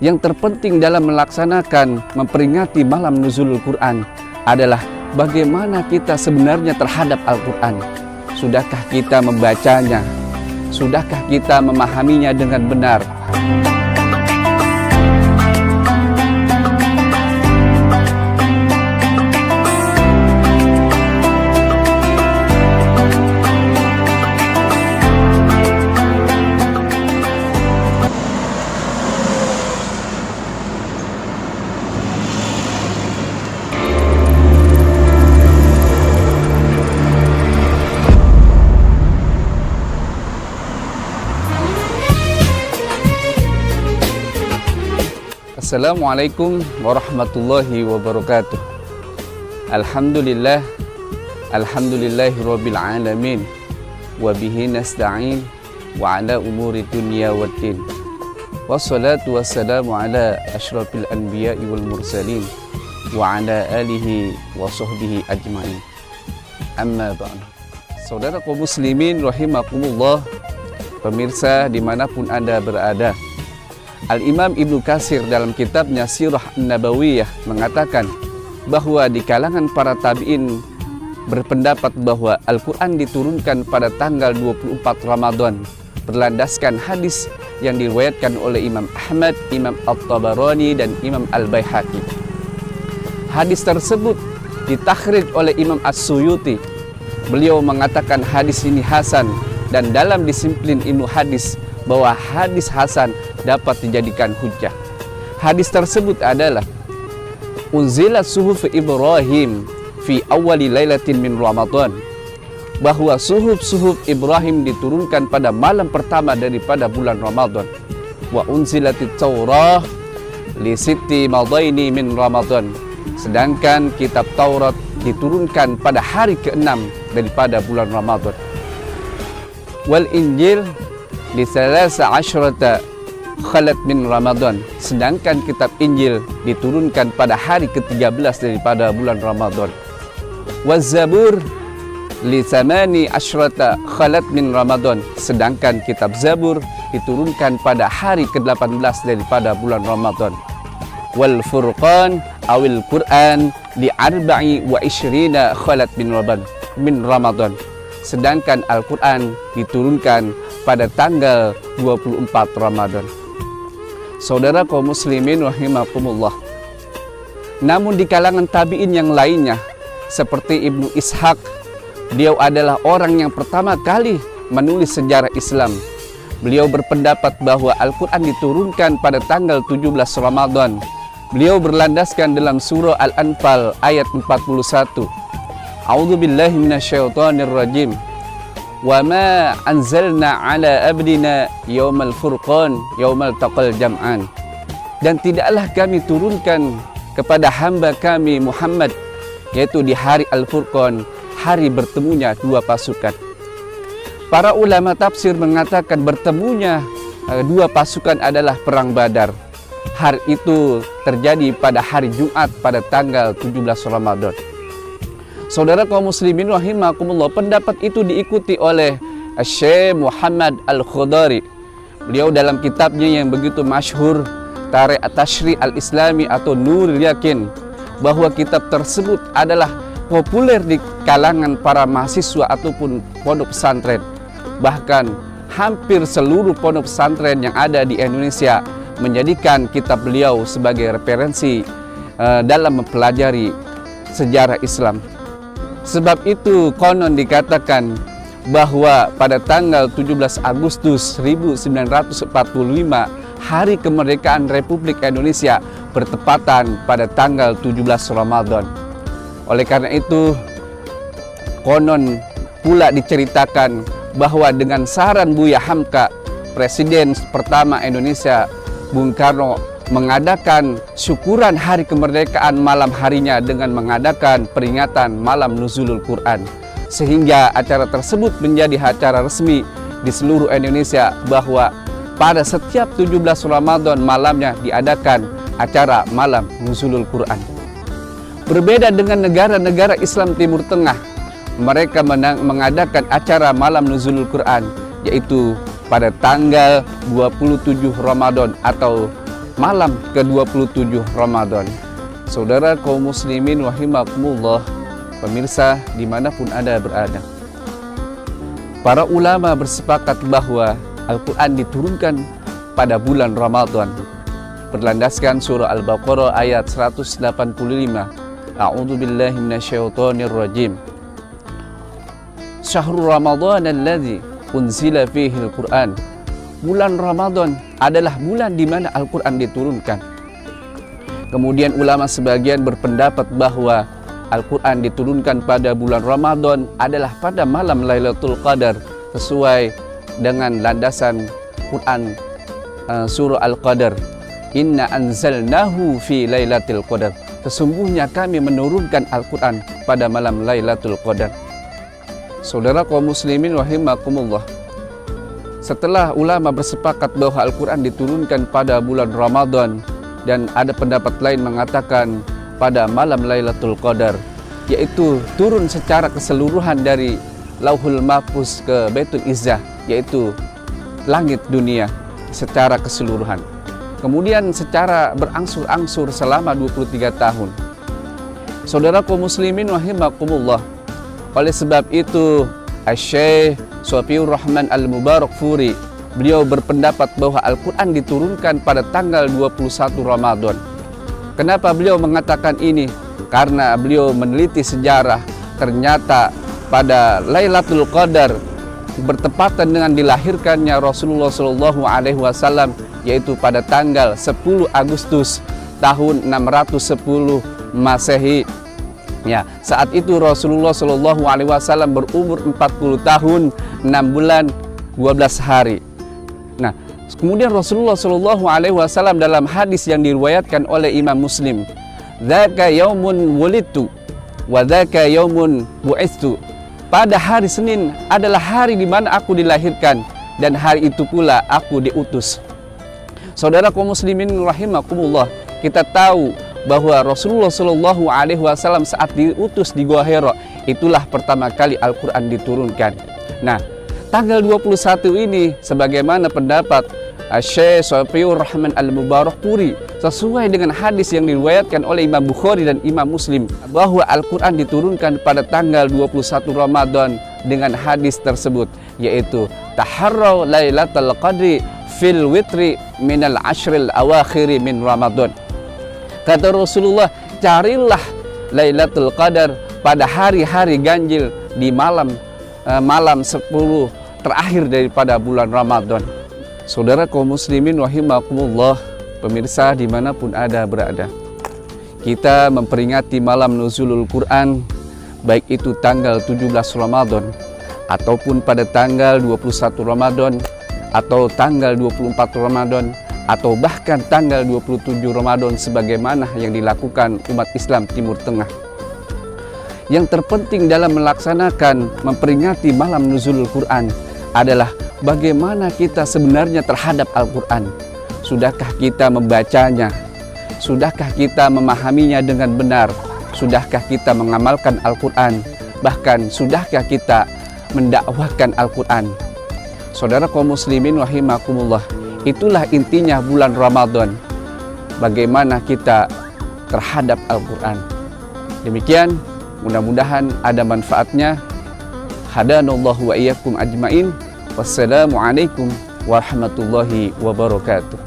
Yang terpenting dalam melaksanakan memperingati malam nuzulul Quran adalah bagaimana kita sebenarnya terhadap Al-Quran. Sudahkah kita membacanya? Sudahkah kita memahaminya dengan benar? Assalamualaikum warahmatullahi wabarakatuh. Alhamdulillah, alhamdulillahirabbil alamin, wa bihi nasta'in wa ala umuri dunya waddin. Wassalatu wassalamu ala asyrafil anbiya'i wal mursalin wa ala alihi wa sahbihi ajma'in. Amma ba'd. Saudara kaum muslimin rahimakumullah, pemirsa dimanapun Anda berada, Al-Imam Ibnu Katsir dalam kitabnya Sirah An-Nabawiyah mengatakan bahwa di kalangan para tabi'in berpendapat bahwa Al-Quran diturunkan pada tanggal 24 Ramadan berlandaskan hadis yang diriwayatkan oleh Imam Ahmad, Imam At-Tabarani, dan Imam Al-Baihaqi. Hadis tersebut ditakhrij oleh Imam As-Suyuti. Beliau mengatakan hadis ini hasan, dan dalam disiplin ilmu hadis bahwa hadis hasan dapat dijadikan hujjah. Hadis tersebut adalah unzilat suhuf Ibrahim fi awwali lailatin min Ramadan, bahwa suhuf Ibrahim diturunkan pada malam pertama daripada bulan Ramadan. Wa unzilatit Taurah li sitti madaini min Ramadan, sedangkan kitab Taurat diturunkan pada hari ke-6 daripada bulan Ramadan. Wal Injil di salasa asyrata khalat min Ramadan, sedangkan kitab Injil diturunkan pada hari ke-13 daripada bulan Ramadan. Waz-Zabur li thamani asyrata khalat min Ramadan, sedangkan kitab Zabur diturunkan pada hari ke-18 daripada bulan Ramadan. Wal Furqan awil Quran li arba'i wa ishrina khalat min Ramadan, sedangkan Al-Quran diturunkan pada tanggal 24 Ramadan. Saudara kaum muslimin rahimakumullah, namun di kalangan tabi'in yang lainnya seperti Ibnu Ishaq, beliau adalah orang yang pertama kali menulis sejarah Islam. Beliau berpendapat bahwa Al-Quran diturunkan pada tanggal 17 Ramadan. Beliau berlandaskan dalam surah Al-Anfal ayat 41. A'udzubillahi minasyaitonirrajim. Wa ma anzalna ala abdina yaumal furqan yaumal taqal jam'an. Dan tidaklah kami turunkan kepada hamba kami Muhammad, yaitu di hari Al-Furqan, hari bertemunya dua pasukan. Para ulama tafsir mengatakan bertemunya dua pasukan adalah perang Badar. Hari itu terjadi pada hari Jumat pada tanggal 17 Ramadan. Saudara kaum muslimin rahimakumullah, pendapat itu diikuti oleh Syekh Muhammad Al-Khudari. Beliau dalam kitabnya yang begitu masyhur, Tarikh At-Tashri' Al-Islami atau Nurul Yakin, bahwa kitab tersebut adalah populer di kalangan para mahasiswa ataupun pondok pesantren. Bahkan hampir seluruh pondok pesantren yang ada di Indonesia menjadikan kitab beliau sebagai referensi dalam mempelajari sejarah Islam. Sebab itu konon dikatakan bahwa pada tanggal 17 Agustus 1945 hari kemerdekaan Republik Indonesia bertepatan pada tanggal 17 Ramadan. Oleh karena itu konon pula diceritakan bahwa dengan saran Buya Hamka, Presiden pertama Indonesia Bung Karno, mengadakan syukuran hari kemerdekaan malam harinya dengan mengadakan peringatan malam nuzulul Quran, sehingga acara tersebut menjadi acara resmi di seluruh Indonesia, bahwa pada setiap 17 Ramadan malamnya diadakan acara malam nuzulul Quran. Berbeda dengan negara-negara Islam Timur Tengah, mereka mengadakan acara malam nuzulul Quran yaitu pada tanggal 27 Ramadan atau malam ke-27 Ramadan. Saudara kaum muslimin rahimakumullah, pemirsa dimanapun Anda berada, para ulama bersepakat bahwa Al-Quran diturunkan pada bulan Ramadan berlandaskan surah Al-Baqarah ayat 185. A'udzubillahi minasyaitonirrajim. Syahrul Ramadan alladzi unzila fihi al-Quran. Bulan Ramadan adalah bulan di mana Al-Quran diturunkan. Kemudian ulama sebagian berpendapat bahwa Al-Quran diturunkan pada bulan Ramadan adalah pada malam Lailatul Qadar, sesuai dengan landasan Quran surah Al-Qadar. Inna anzalnahu fi Lailatul Qadar. Sesungguhnya kami menurunkan Al-Quran pada malam Lailatul Qadar. Saudara kaum muslimin rahimakumullah, setelah ulama bersepakat bahwa Al-Quran diturunkan pada bulan Ramadan, dan ada pendapat lain mengatakan pada malam Lailatul Qadar, yaitu turun secara keseluruhan dari Lauhul Mahfuz ke Baitul Izzah, yaitu langit dunia secara keseluruhan. Kemudian secara berangsur-angsur selama 23 tahun. Saudara kaum muslimin rahimakumullah, oleh sebab itu Asy-Syaikh Shafiur Rahman Al-Mubarakfuri, beliau berpendapat bahwa Al-Quran diturunkan pada tanggal 21 Ramadan. Kenapa beliau mengatakan ini? Karena beliau meneliti sejarah. Ternyata pada Lailatul Qadar bertepatan dengan dilahirkannya Rasulullah SAW, yaitu pada tanggal 10 Agustus tahun 610 Masehi. Ya, saat itu Rasulullah SAW berumur 40 tahun 6 bulan 12 hari. Nah, kemudian Rasulullah SAW dalam hadis yang diriwayatkan oleh Imam Muslim, "Dzaka yaumun wulidtu wa dzaka yaumun bu'istu." Pada hari Senin adalah hari di mana aku dilahirkan, dan hari itu pula aku diutus. Saudara kaum muslimin rahimakumullah, kita tahu bahwa Rasulullah SAW saat diutus di Gua Hira, itulah pertama kali Al-Quran diturunkan. Nah, tanggal 21 ini sebagaimana pendapat Asy-Syaikh Shafiur Rahman Al-Mubarakfuri, sesuai dengan hadis yang diriwayatkan oleh Imam Bukhari dan Imam Muslim, bahwa Al-Quran diturunkan pada tanggal 21 Ramadan dengan hadis tersebut, yaitu taharraw lailatul qadri fil witri minal ashril awakhiri min Ramadan. Kata Rasulullah, carilah Lailatul Qadar pada hari-hari ganjil di malam 10 terakhir daripada bulan Ramadan. Saudara kaum muslimin rahimakumullah, pemirsa dimanapun Anda berada, kita memperingati malam nuzulul Quran, baik itu tanggal 17 Ramadan ataupun pada tanggal 21 Ramadan atau tanggal 24 Ramadan atau bahkan tanggal 27 Ramadan sebagaimana yang dilakukan umat Islam Timur Tengah. Yang terpenting dalam melaksanakan memperingati malam nuzulul Quran adalah bagaimana kita sebenarnya terhadap Al-Quran. Sudahkah kita membacanya? Sudahkah kita memahaminya dengan benar? Sudahkah kita mengamalkan Al-Quran? Bahkan sudahkah kita mendakwahkan Al-Quran? Saudara kaum muslimin rahimakumullah, itulah intinya bulan Ramadan. Bagaimana kita terhadap Al-Quran. Demikian, mudah-mudahan ada manfaatnya. Hadanallahu wa iyyakum ajmain. Wassalamualaikum warahmatullahi wabarakatuh.